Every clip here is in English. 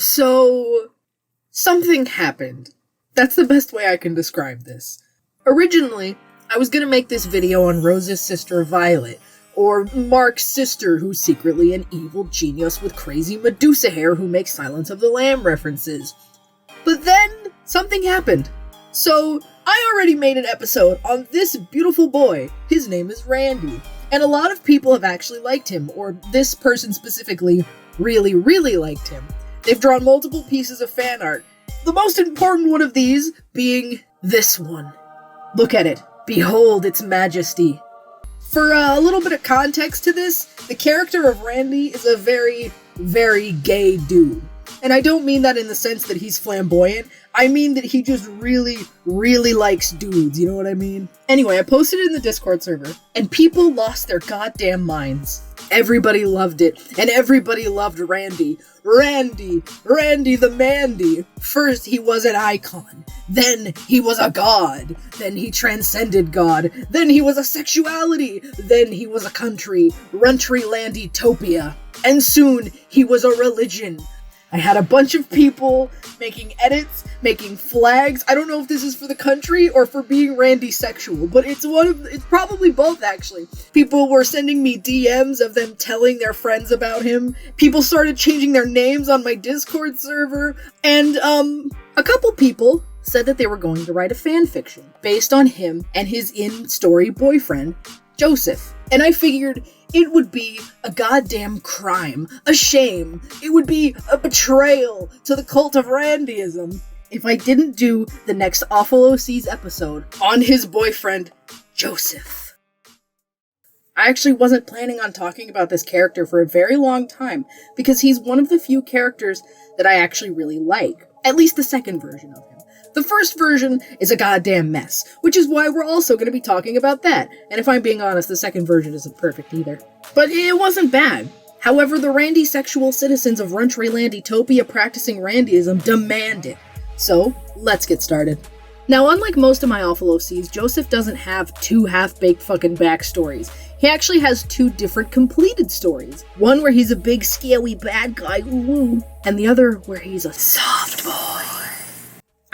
So, something happened. That's the best way I can describe this. Originally, I was gonna make this video on Rose's sister Violet, or Mark's sister who's secretly an evil genius with crazy Medusa hair who makes Silence of the Lamb references. But then, something happened. So, I already made an episode on this beautiful boy. His name is Randy. And a lot of people have actually liked him, or this person specifically really, really liked him. They've drawn multiple pieces of fan art. The most important one of these being this one. Look at it. Behold its majesty. For a little bit of context to this, the character of Randy is a very, very gay dude. And I don't mean that in the sense that he's flamboyant. I mean that he just really, really likes dudes, you know what I mean? Anyway, I posted it in the Discord server, and people lost their goddamn minds. Everybody loved it, and everybody loved Randy. Randy the Mandy. First, he was an icon. Then, he was a god. Then, he transcended God. Then, he was a sexuality. Then, he was a country. Runtry Landitopia. And soon, he was a religion. I had a bunch of people making edits, making flags. I don't know if this is for the country or for being Randy sexual, but it's probably both actually. People were sending me DMs of them telling their friends about him. People started changing their names on my Discord server, and a couple people said that they were going to write a fan fiction based on him and his in-story boyfriend, Joseph. And I figured it would be a goddamn crime, a shame. It would be a betrayal to the cult of Randyism if I didn't do the next Awful OCs episode on his boyfriend, Joseph. I actually wasn't planning on talking about this character for a very long time because he's one of the few characters that I actually really like, at least the second version of him. The first version is a goddamn mess, which is why we're also going to be talking about that. And if I'm being honest, the second version isn't perfect either. But it wasn't bad. However, the Randy sexual citizens of Runtry Landitopia practicing Randyism demand it. So, let's get started. Now, unlike most of my Awful OCs, Joseph doesn't have two half-baked fucking backstories. He actually has two different completed stories. One where he's a big, scary bad guy, ooh, and the other where he's a soft boy.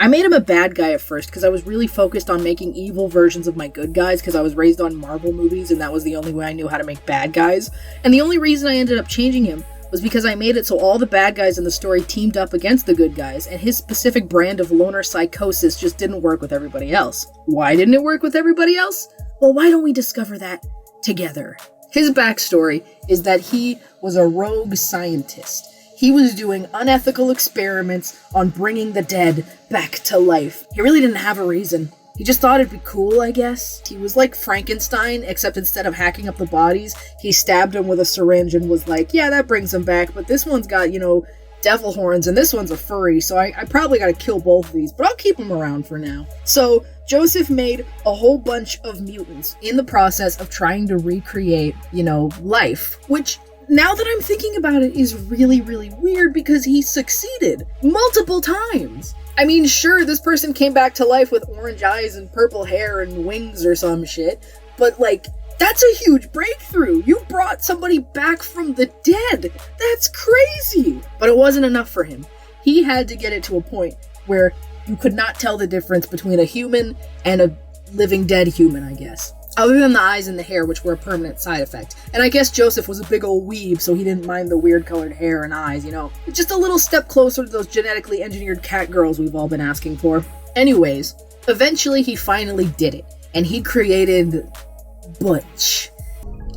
I made him a bad guy at first because I was really focused on making evil versions of my good guys because I was raised on Marvel movies and that was the only way I knew how to make bad guys. And the only reason I ended up changing him was because I made it so all the bad guys in the story teamed up against the good guys, and his specific brand of loner psychosis just didn't work with everybody else. Why didn't it work with everybody else? Well, why don't we discover that together? His backstory is that he was a rogue scientist. He was doing unethical experiments on bringing the dead back to life. He really didn't have a reason. He just thought it'd be cool, I guess. He was like Frankenstein, except instead of hacking up the bodies, he stabbed him with a syringe and was like, yeah, that brings him back, but this one's got, devil horns, and this one's a furry, so I probably gotta kill both of these, but I'll keep them around for now. So, Joseph made a whole bunch of mutants in the process of trying to recreate, life, which, now that I'm thinking about it, is really, really weird because he succeeded multiple times. I mean, sure, this person came back to life with orange eyes and purple hair and wings or some shit, but that's a huge breakthrough. You brought somebody back from the dead. That's crazy. But it wasn't enough for him. He had to get it to a point where you could not tell the difference between a human and a living dead human, I guess. Other than the eyes and the hair, which were a permanent side effect. And I guess Joseph was a big old weeb, so he didn't mind the weird colored hair and eyes, Just a little step closer to those genetically engineered cat girls we've all been asking for. Anyways, eventually he finally did it. And he created Butch.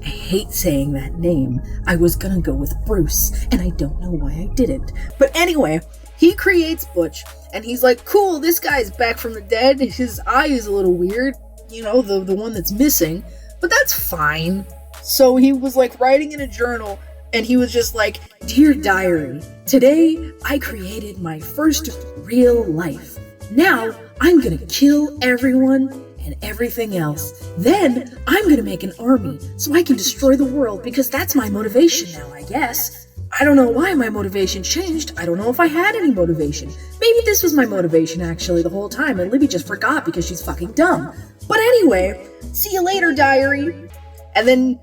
I hate saying that name. I was gonna go with Bruce, and I don't know why I didn't. But anyway, he creates Butch, and he's like, cool, this guy's back from the dead. His eye is a little weird. The one that's missing, but that's fine. So he was writing in a journal, and he was just like, Dear Diary, today I created my first real life. Now I'm gonna kill everyone and everything else. Then I'm gonna make an army so I can destroy the world because that's my motivation now, I guess. I don't know why my motivation changed. I don't know if I had any motivation. Maybe this was my motivation actually the whole time and Libby just forgot because she's fucking dumb. But anyway, see you later, diary. And then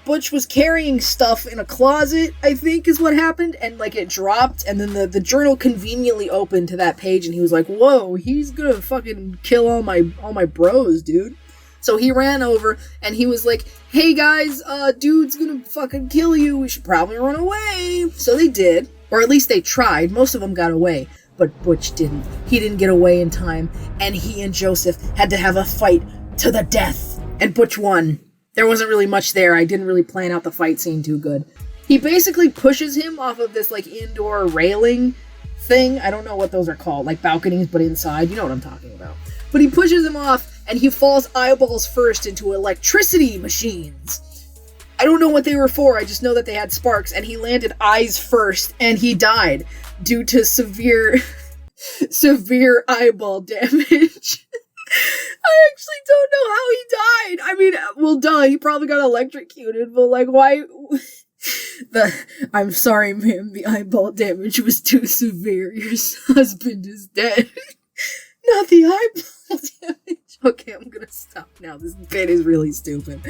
Butch was carrying stuff in a closet, I think is what happened, and like it dropped, and then the journal conveniently opened to that page, and he was like, whoa, he's gonna fucking kill all my bros, dude. So he ran over, and he was like, hey guys, dude's gonna fucking kill you, we should probably run away. So they did, or at least they tried, most of them got away, but Butch didn't. He didn't get away in time, and he and Joseph had to have a fight to the death, and Butch won. There wasn't really much there. I didn't really plan out the fight scene too good. He basically pushes him off of this, like, indoor railing thing. I don't know what those are called. Like, balconies, but inside. You know what I'm talking about. But he pushes him off, and he falls eyeballs first into electricity machines. I don't know what they were for. I just know that they had sparks, and he landed eyes first, and he died due to severe eyeball damage. I actually don't know how he died. I mean, well, duh, he probably got electrocuted, but like, why? I'm sorry, ma'am, the eyeball damage was too severe. Your husband is dead. Not the eyeball damage. Okay, I'm gonna stop now. This bit is really stupid.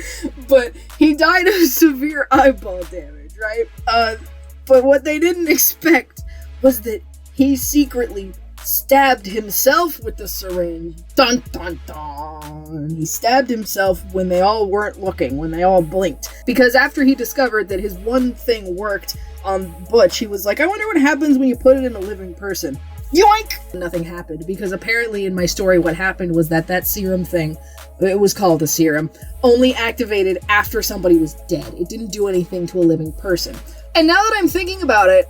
But he died of severe eyeball damage, right? But what they didn't expect was that he secretly stabbed himself with the syringe. Dun dun dun. He stabbed himself when they all weren't looking, when they all blinked. Because after he discovered that his one thing worked on Butch, he was like, I wonder what happens when you put it in a living person. Yoink! Nothing happened, because apparently in my story what happened was that serum thing, it was called a serum, only activated after somebody was dead. It didn't do anything to a living person. And now that I'm thinking about it,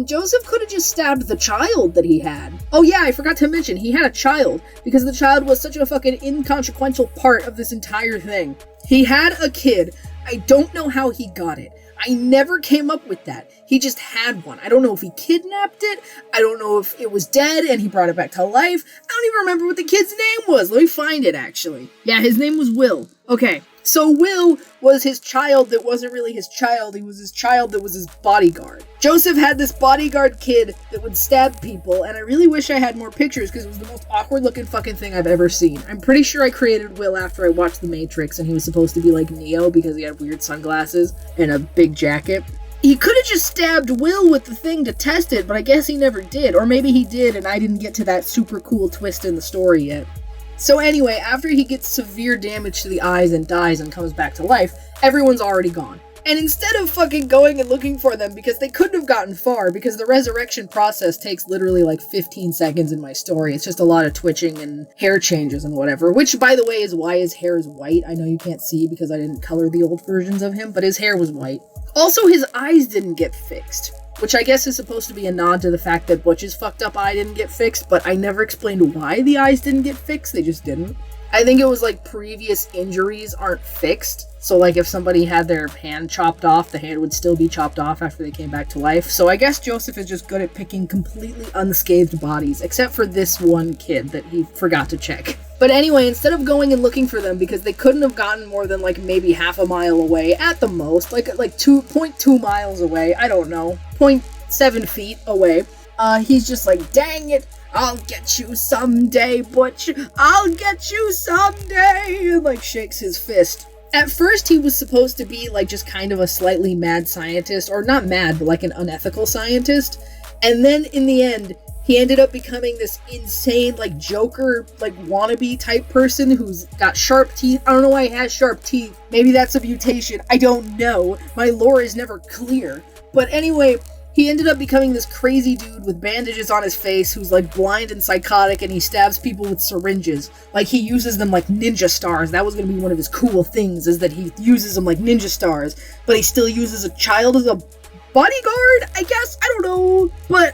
Joseph could have just stabbed the child that he had. Oh yeah, I forgot to mention, he had a child, because the child was such a fucking inconsequential part of this entire thing. He had a kid. I don't know how he got it. I never came up with that. He just had one. I don't know if he kidnapped it. I don't know if it was dead and he brought it back to life. I don't even remember what the kid's name was. Let me find it, actually. Yeah, his name was Will. Okay. So Will was his child that wasn't really his child. He was his child that was his bodyguard. Joseph had this bodyguard kid that would stab people, and I really wish I had more pictures because it was the most awkward looking fucking thing I've ever seen. I'm pretty sure I created Will after I watched The Matrix, and he was supposed to be like Neo because he had weird sunglasses and a big jacket. He could have just stabbed Will with the thing to test it, but I guess he never did. Or maybe he did, and I didn't get to that super cool twist in the story yet. So anyway, after he gets severe damage to the eyes and dies and comes back to life, everyone's already gone. And instead of fucking going and looking for them, because they couldn't have gotten far, because the resurrection process takes literally like 15 seconds in my story. It's just a lot of twitching and hair changes and whatever, which, by the way, is why his hair is white. I know you can't see because I didn't color the old versions of him, but his hair was white. Also, his eyes didn't get fixed, which I guess is supposed to be a nod to the fact that Butch's fucked up eye didn't get fixed, but I never explained why the eyes didn't get fixed. They just didn't. I think it was like previous injuries aren't fixed. So like if somebody had their hand chopped off, the hand would still be chopped off after they came back to life. So I guess Joseph is just good at picking completely unscathed bodies, except for this one kid that he forgot to check. But anyway, instead of going and looking for them, because they couldn't have gotten more than like maybe half a mile away at the most, like 2.2 miles away, I don't know, 0.7 feet away, he's just like, dang it, I'll get you someday, Butch, I'll get you someday, and like shakes his fist. At first, he was supposed to be like just kind of a slightly mad scientist, or not mad, but like an unethical scientist, and then in the end, he ended up becoming this insane, like, Joker, like, wannabe type person who's got sharp teeth. I don't know why he has sharp teeth. Maybe that's a mutation. I don't know. My lore is never clear. But anyway, he ended up becoming this crazy dude with bandages on his face who's, like, blind and psychotic, and he stabs people with syringes. Like, he uses them like ninja stars. That was going to be one of his cool things, is that he uses them like ninja stars. But he still uses a child as a bodyguard, I guess? I don't know. But,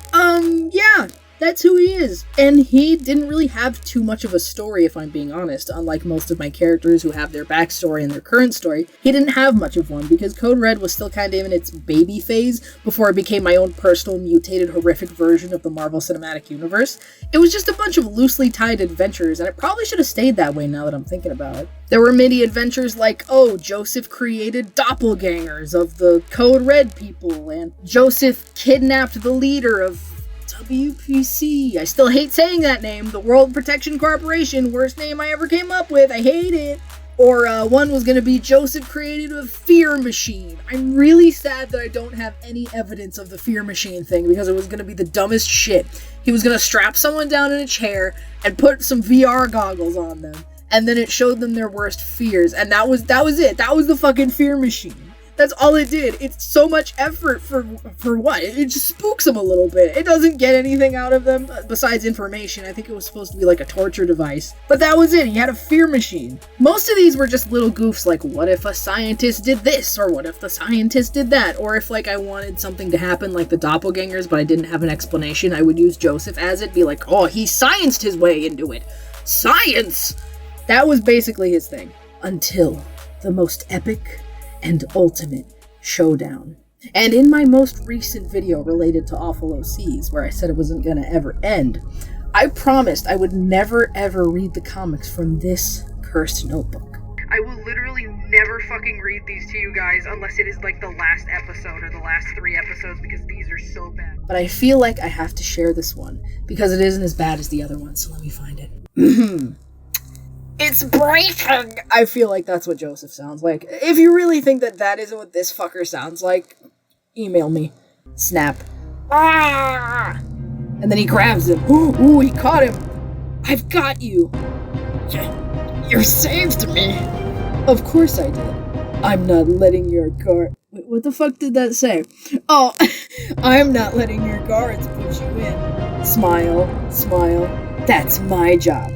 yeah. That's who he is. And he didn't really have too much of a story, if I'm being honest. Unlike most of my characters who have their backstory and their current story, he didn't have much of one because Code Red was still kind of in its baby phase before it became my own personal, mutated, horrific version of the Marvel Cinematic Universe. It was just a bunch of loosely tied adventures, and it probably should have stayed that way now that I'm thinking about it. There were many adventures like, oh, Joseph created doppelgangers of the Code Red people, and Joseph kidnapped the leader of WPC. I still hate saying that name. The World Protection Corporation. Worst name I ever came up with. I hate it. Or one was going to be Joseph created a fear machine. I'm really sad that I don't have any evidence of the fear machine thing because it was going to be the dumbest shit. He was going to strap someone down in a chair and put some VR goggles on them. And then it showed them their worst fears. And that was it. That was the fucking fear machine. That's all it did. It's so much effort for what? It just spooks them a little bit. It doesn't get anything out of them besides information. I think it was supposed to be like a torture device. But that was it. He had a fear machine. Most of these were just little goofs like, what if a scientist did this? Or what if the scientist did that? Or if like I wanted something to happen like the doppelgangers but I didn't have an explanation, I would use Joseph as it. Be like, oh, he scienced his way into it. Science! That was basically his thing. Until the most epic and ultimate showdown. And in my most recent video related to Awful OCs, where I said it wasn't gonna ever end, I promised I would never ever read the comics from this cursed notebook. I will literally never fucking read these to you guys unless it is like the last episode or the last 3 episodes because these are so bad. But I feel like I have to share this one because it isn't as bad as the other one, so let me find it. It's breaking! I feel like that's what Joseph sounds like. If you really think that that isn't what this fucker sounds like, email me. Snap. Ah! And then he grabs him. Ooh, he caught him. I've got you. You saved me. Of course I did. I'm not letting your guard... Wait, what the fuck did that say? Oh, I'm not letting your guards put you in. Smile, smile. That's my job.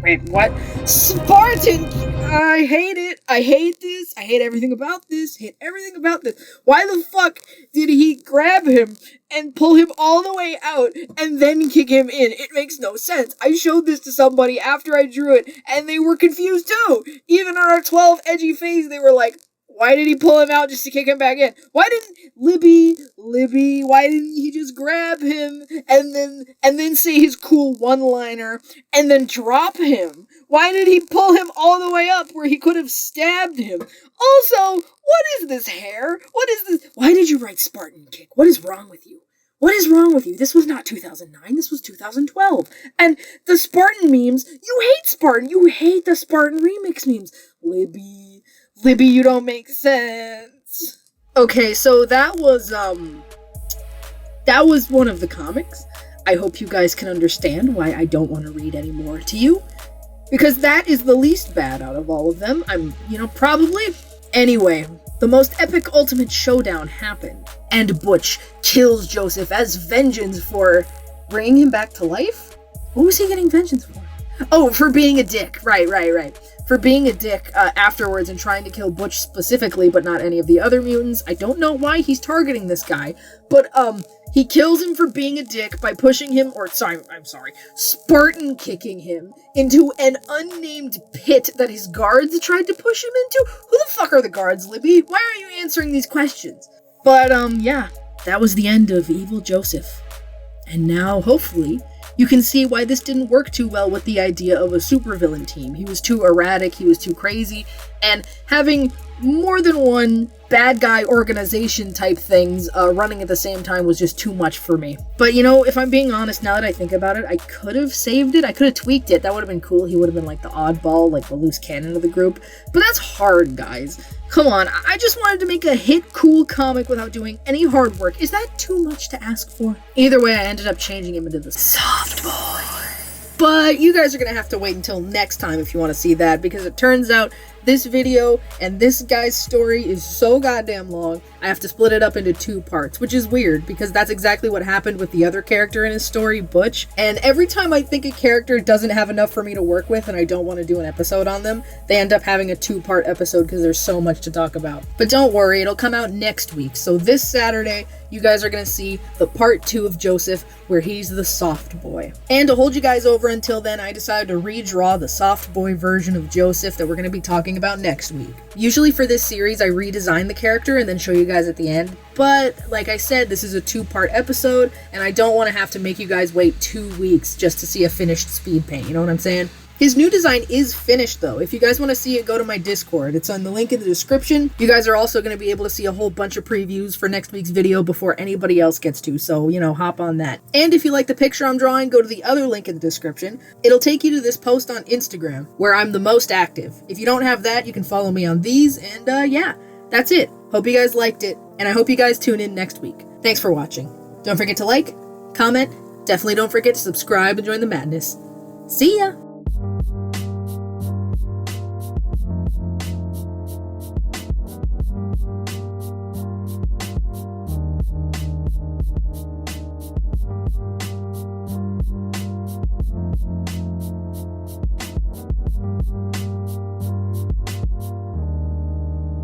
Wait, what? Spartan! I hate it. I hate this. I hate everything about this. Hate everything about this. Why the fuck did he grab him and pull him all the way out and then kick him in? It makes no sense. I showed this to somebody after I drew it and they were confused too. Even on our 12 edgy phase, they were like, why did he pull him out just to kick him back in? Why didn't Libby, why didn't he just grab him and then say his cool one-liner and then drop him? Why did he pull him all the way up where he could have stabbed him? Also, what is this hair? What is this? Why did you write Spartan Kick? What is wrong with you? What is wrong with you? This was not 2009, this was 2012. And the Spartan memes, you hate Spartan. You hate the Spartan remix memes. Libby, you don't make sense. Okay, so that was one of the comics. I hope you guys can understand why I don't want to read any more to you. Because that is the least bad out of all of them. Probably. Anyway, the most epic ultimate showdown happened. And Butch kills Joseph as vengeance for bringing him back to life? What was he getting vengeance for? Oh, for being a dick. Right. For being a dick afterwards and trying to kill Butch specifically, but not any of the other mutants. I don't know why he's targeting this guy, but he kills him for being a dick by pushing him, Spartan kicking him into an unnamed pit that his guards tried to push him into. Who the fuck are the guards, Libby? Why aren't you answering these questions? But yeah, that was the end of Evil Joseph. And now, hopefully, you can see why this didn't work too well with the idea of a supervillain team. He was too erratic, he was too crazy, and having more than one bad guy organization type things running at the same time was just too much for me. But if I'm being honest, now that I think about it, I could have saved it, I could have tweaked it. That would have been cool. He would have been like the oddball, like the loose cannon of the group. But that's hard, guys. Come on, I just wanted to make a hit, cool comic without doing any hard work. Is that too much to ask for? Either way, I ended up changing him into the soft boy. But you guys are gonna have to wait until next time if you want to see that, because it turns out this video and this guy's story is so goddamn long, I have to split it up into 2 parts, which is weird, because that's exactly what happened with the other character in his story, Butch. And every time I think a character doesn't have enough for me to work with and I don't want to do an episode on them, they end up having a 2-part episode because there's so much to talk about. But don't worry, it'll come out next week. So this Saturday, you guys are gonna see the part 2 of Joseph, where he's the soft boy. And to hold you guys over until then, I decided to redraw the soft boy version of Joseph that we're gonna be talking about next week. Usually for this series, I redesign the character and then show you guys at the end. But like I said, this is a 2-part episode, and I don't want to have to make you guys wait 2 weeks just to see a finished speed paint, you know what I'm saying? His new design is finished though. If you guys want to see it, go to my Discord. It's on the link in the description. You guys are also going to be able to see a whole bunch of previews for next week's video before anybody else gets to, so, you know, hop on that. And if you like the picture I'm drawing, go to the other link in the description. It'll take you to this post on Instagram, where I'm the most active. If you don't have that, you can follow me on these, and yeah, that's it. Hope you guys liked it, and I hope you guys tune in next week. Thanks for watching. Don't forget to like, comment, definitely don't forget to subscribe and join the madness. See ya!